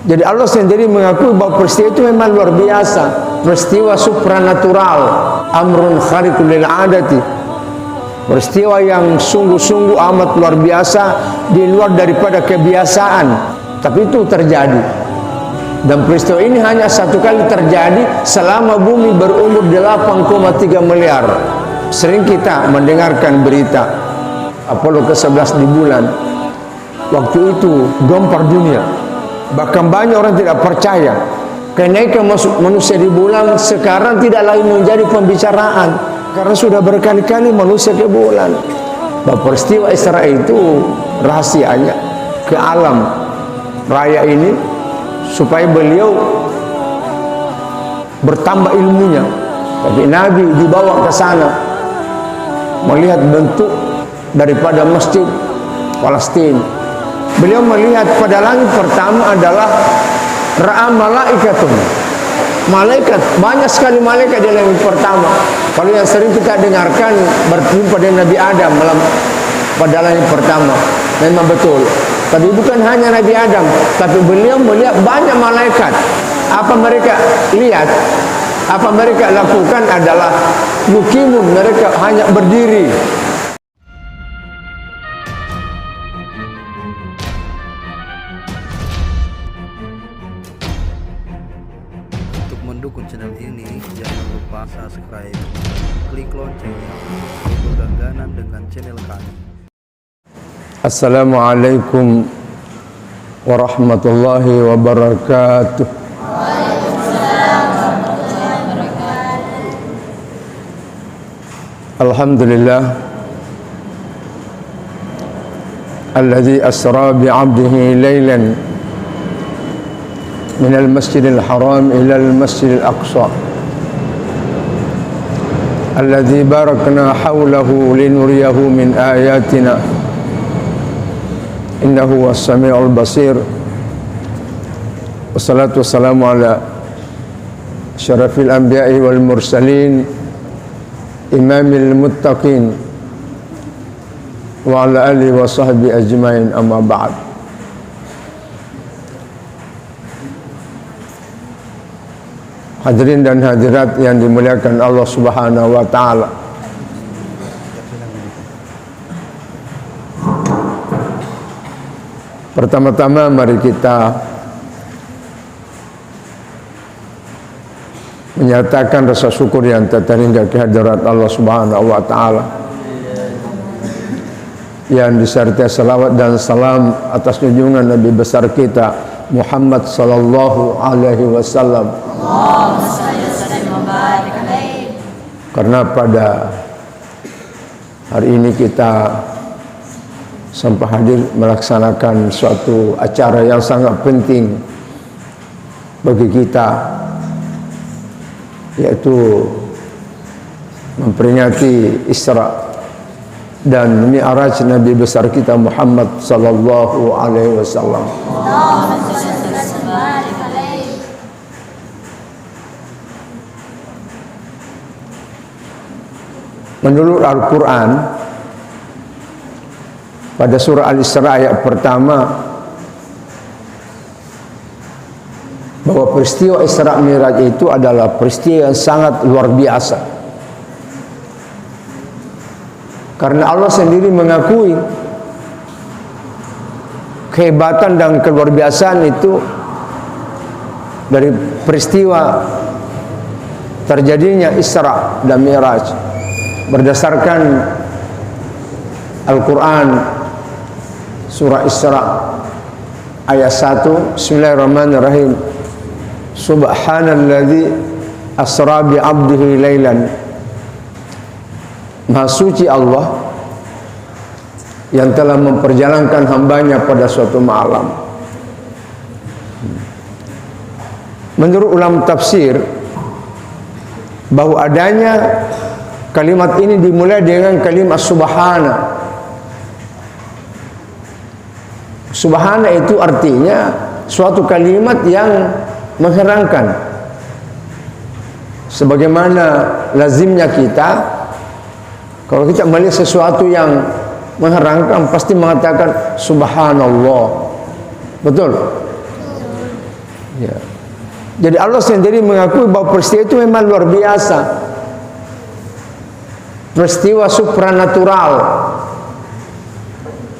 Jadi Allah sendiri mengakui bahwa peristiwa itu memang luar biasa, peristiwa supranatural, amrun khariqun lil adati, peristiwa yang sungguh-sungguh amat luar biasa, di luar daripada kebiasaan, tapi itu terjadi. Dan peristiwa ini hanya satu kali terjadi selama bumi berumur 8,3 miliar. Sering kita mendengarkan berita Apollo ke-11 di bulan, waktu itu gempar dunia. Bahkan banyak orang tidak percaya kenaikan manusia di bulan sekarang tidak lagi menjadi pembicaraan, karena sudah berkali-kali manusia ke bulan. Bahwa peristiwa Isra itu rahasianya ke alam raya ini supaya beliau bertambah ilmunya. Tapi Nabi dibawa ke sana melihat bentuk daripada masjid Palestina. Beliau melihat pada langit pertama adalah ra'a malaikatun, malaikat, banyak sekali malaikat di langit pertama. Kalau yang sering kita dengarkan berjumpa dengan Nabi Adam pada langit pertama, memang betul. Tapi bukan hanya Nabi Adam, tapi beliau melihat banyak malaikat. Apa mereka lihat, apa mereka lakukan adalah mukimun, mereka hanya berdiri. Mendukung channel ini, jangan lupa subscribe, klik loncengnya untuk berlangganan dengan channel kami. Assalamualaikum warahmatullahi wabarakatuh. Alhamdulillah alladzi asra bi'abdihi laylan من المسجد الحرام إلى المسجد الأقصى الذي باركنا حوله لنريه من آياتنا إنه هو السميع البصير. والصلاة والسلام على شرف الأنبياء والمرسلين إمام المتقين وعلى آله وصحبه أجمعين. أما بعد. Hadirin dan hadirat yang dimuliakan Allah Subhanahu wa taala. Pertama-tama mari kita menyatakan rasa syukur yang tak terhingga kehadirat Allah Subhanahu wa taala, yang disertai salawat dan salam atas junjungan Nabi besar kita Muhammad sallallahu alaihi wasallam. Karena pada hari ini kita sampai hadir melaksanakan suatu acara yang sangat penting bagi kita, yaitu memperingati Isra dan Mi'raj Nabi besar kita Muhammad sallallahu alaihi wasallam. Menurut Al-Quran, pada surah Al-Isra ayat pertama, bahwa peristiwa Isra Mi'raj itu adalah peristiwa yang sangat luar biasa. Karena Allah sendiri mengakui kehebatan dan keluarbiasaan itu dari peristiwa terjadinya Isra dan Mi'raj. Berdasarkan Al-Quran surah Isra ayat 1, Bismillahirrahmanirrahim. Subhanalladzi asra bi 'abdihi lailan. Maha suci Allah yang telah memperjalankan hambanya pada suatu malam. Menurut ulama tafsir, bahwa adanya kalimat ini dimulai dengan kalimat subhana. Subhana itu artinya suatu kalimat yang mengherankan. Sebagaimana lazimnya kita, kalau kita melihat sesuatu yang mengherankan, pasti mengatakan subhanallah. Betul? Ya. Jadi Allah sendiri mengakui bahwa peristiwa itu memang luar biasa, peristiwa supranatural,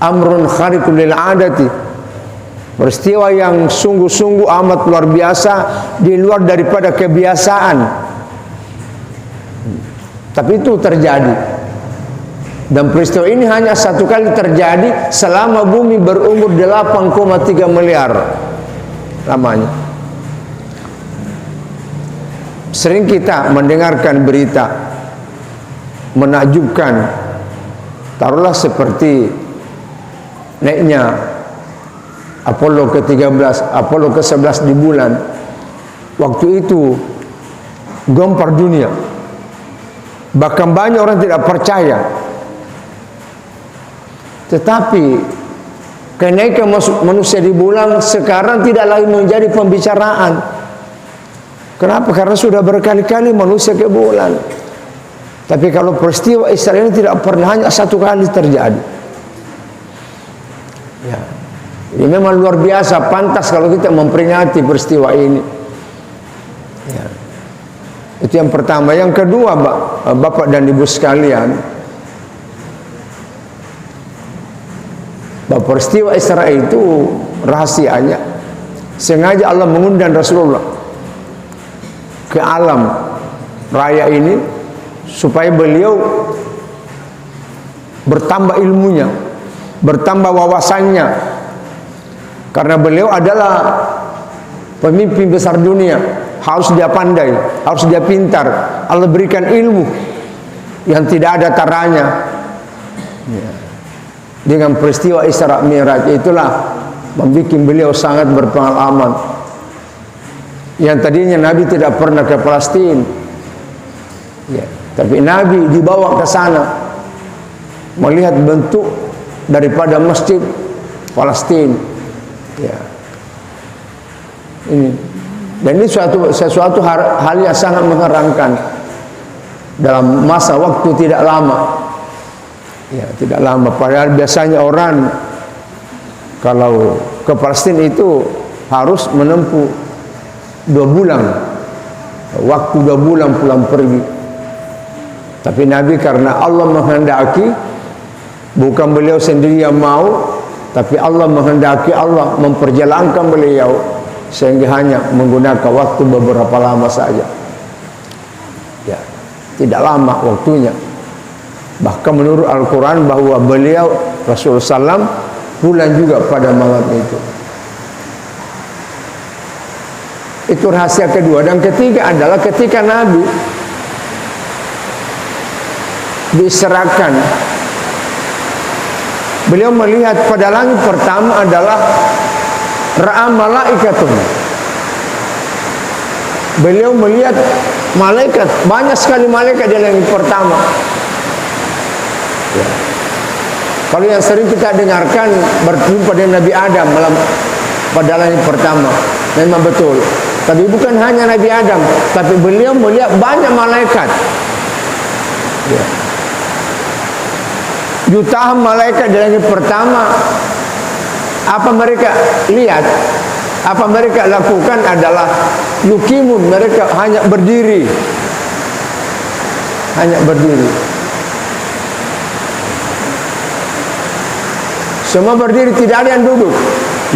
amrun khariqul lil adati, peristiwa yang sungguh-sungguh amat luar biasa, di luar daripada kebiasaan. Tapi itu terjadi, dan peristiwa ini hanya satu kali terjadi selama bumi berumur 8,3 miliar lamanya. Sering kita mendengarkan berita menakjubkan, taruhlah seperti naiknya Apollo ke-13, Apollo ke-11 di bulan. Waktu itu gempar dunia, bahkan banyak orang tidak percaya. Tetapi kenaikan manusia di bulan sekarang tidak lagi menjadi pembicaraan. Kenapa? Karena sudah berkali-kali manusia ke bulan. Tapi kalau peristiwa Israel ini tidak pernah, hanya satu kali terjadi. Ya. Ini memang luar biasa, pantas kalau kita memperingati peristiwa ini. Ya. Itu yang pertama. Yang kedua, Bapak dan Ibu sekalian, bahwa peristiwa Israel itu rahasianya sengaja Allah mengundang Rasulullah ke alam raya ini supaya beliau bertambah ilmunya, bertambah wawasannya, karena beliau adalah pemimpin besar dunia. Harus dia pandai, harus dia pintar. Allah berikan ilmu yang tidak ada taranya. Dengan peristiwa Isra Mi'raj itulah membuat beliau sangat berpengalaman. Yang tadinya Nabi tidak pernah ke Palestina, ya, tapi Nabi dibawa ke sana melihat bentuk daripada masjid Palestina. Ya. Ini, dan ini sesuatu hal yang sangat mengherankan dalam masa waktu tidak lama. Ya, tidak lama. Padahal biasanya orang kalau ke Palestina itu harus menempuh 2 bulan, waktu 2 bulan pulang pergi. Tapi Nabi karena Allah menghendaki, bukan beliau sendiri yang mau, tapi Allah menghendaki, Allah memperjalankan beliau sehingga hanya menggunakan waktu beberapa lama saja. Ya, tidak lama waktunya. Bahkan menurut Al-Quran bahwa beliau Rasulullah SAW pulang juga pada malam itu. Itu rahasia kedua. Dan ketiga adalah ketika Nabi diserahkan, beliau melihat pada langit pertama adalah ra'a malaikatun. Beliau melihat malaikat, banyak sekali malaikat di langit pertama. Ya. Kalau yang sering kita dengarkan berjumpa dengan Nabi Adam pada langit pertama, memang betul. Tapi bukan hanya Nabi Adam, tapi beliau melihat banyak malaikat. Ya. Jutaan malaikat di langit pertama. Apa mereka lihat? Apa mereka lakukan adalah yukimun, mereka hanya berdiri. Hanya berdiri. Semua berdiri, tidak ada yang duduk.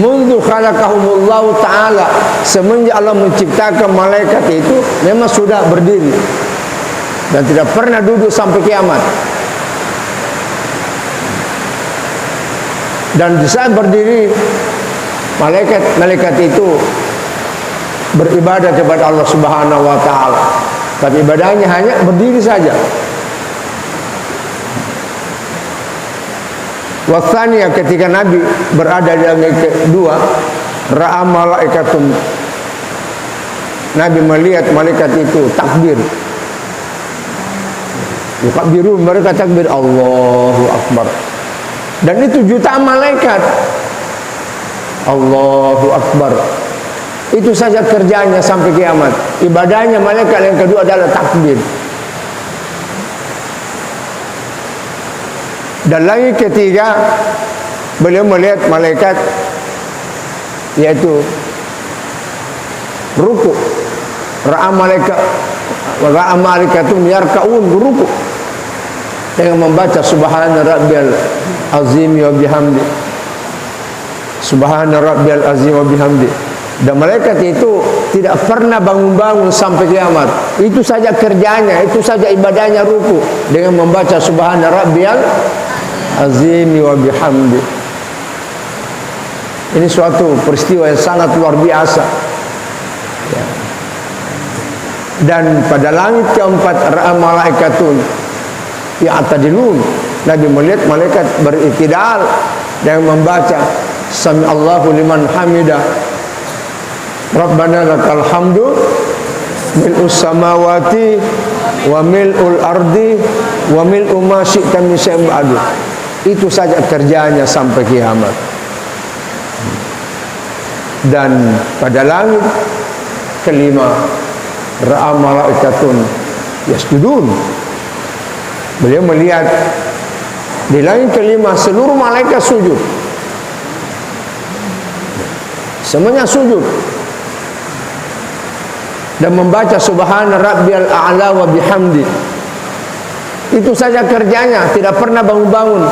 Mundu khalaqahumullahu ta'ala, semenjak Allah menciptakan malaikat itu memang sudah berdiri dan tidak pernah duduk sampai kiamat. Dan di saat berdiri, malaikat itu beribadah kepada Allah Subhanahu wa ta'ala. Tapi ibadahnya hanya berdiri saja. Wasania, ketika Nabi berada di langit kedua, ra'a malaikatun, Nabi melihat malaikat itu takbir. Yukabbiru, mereka takbir, Allahu Akbar. Dan itu jutaan malaikat. Allahu Akbar. Itu saja kerjanya sampai kiamat. Ibadahnya malaikat yang kedua adalah takbir. Dan lagi ketiga, beliau melihat malaikat, yaitu ruku. Ra'a malaikatun yarka'un, ruku dengan membaca subhana rabbiyal azim wa bihamdi, subhana rabbiyal azim wa bihamdi. Dan malaikat itu tidak pernah bangun-bangun sampai kiamat. Itu saja kerjanya, itu saja ibadahnya, ruku dengan membaca subhana rabbiyal azim wa bihamdi. Ini suatu peristiwa yang sangat luar biasa, ya. Dan pada langit keempat ra'a malaikatun ya'tadilun, Nabi melihat malaikat beritidal dan membaca sami Allahu liman hamidah, Rabbana lakal hamdu mil'us samawati wa mil'ul ardi wa mil'u ma syi'ta min syai'in ba'du. Itu saja kerjanya sampai kiamat. Dan pada langit kelima ra'a malaikatun yasjudun, beliau melihat di langit kelima seluruh malaikat sujud, semuanya sujud dan membaca subhana rabbiyal a'la wa bihamdi. Itu saja kerjanya, tidak pernah bangun-bangun.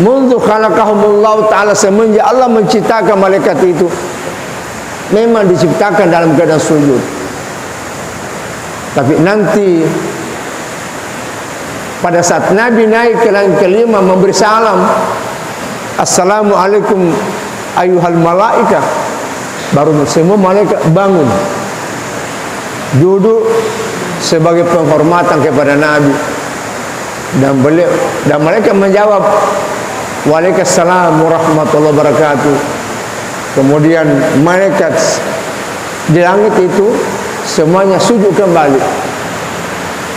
Mundu khalaqahumullahu ta'ala, semenjak Allah menciptakan malaikat itu memang diciptakan dalam keadaan sujud. Tapi nanti pada saat Nabi naik ke langit kelima memberi salam, assalamualaikum ayuhal malaikah, baru semua malaikat bangun duduk sebagai penghormatan kepada Nabi. Dan beliau dan malaikat menjawab waalaikumsalam warahmatullahi wabarakatuh. Kemudian malaikat di langit itu semuanya sujud kembali.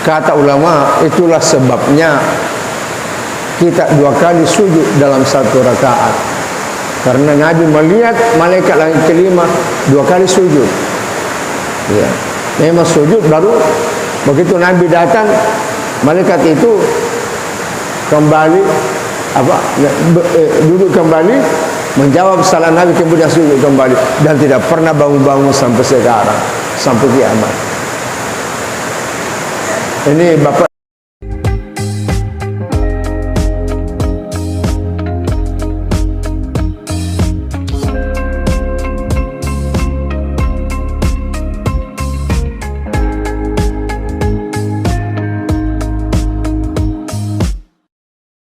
Kata ulama, itulah sebabnya kita 2 kali sujud dalam 1 rakaat, karena Nabi melihat malaikat langit kelima 2 kali sujud, ya. Memang sujud, baru begitu Nabi datang, malaikat itu kembali duduk kembali, menjawab salam Nabi, kemudian sujud kembali, dan tidak pernah bangun-bangun sampai sekarang, sampai kiamat. Ini Bapak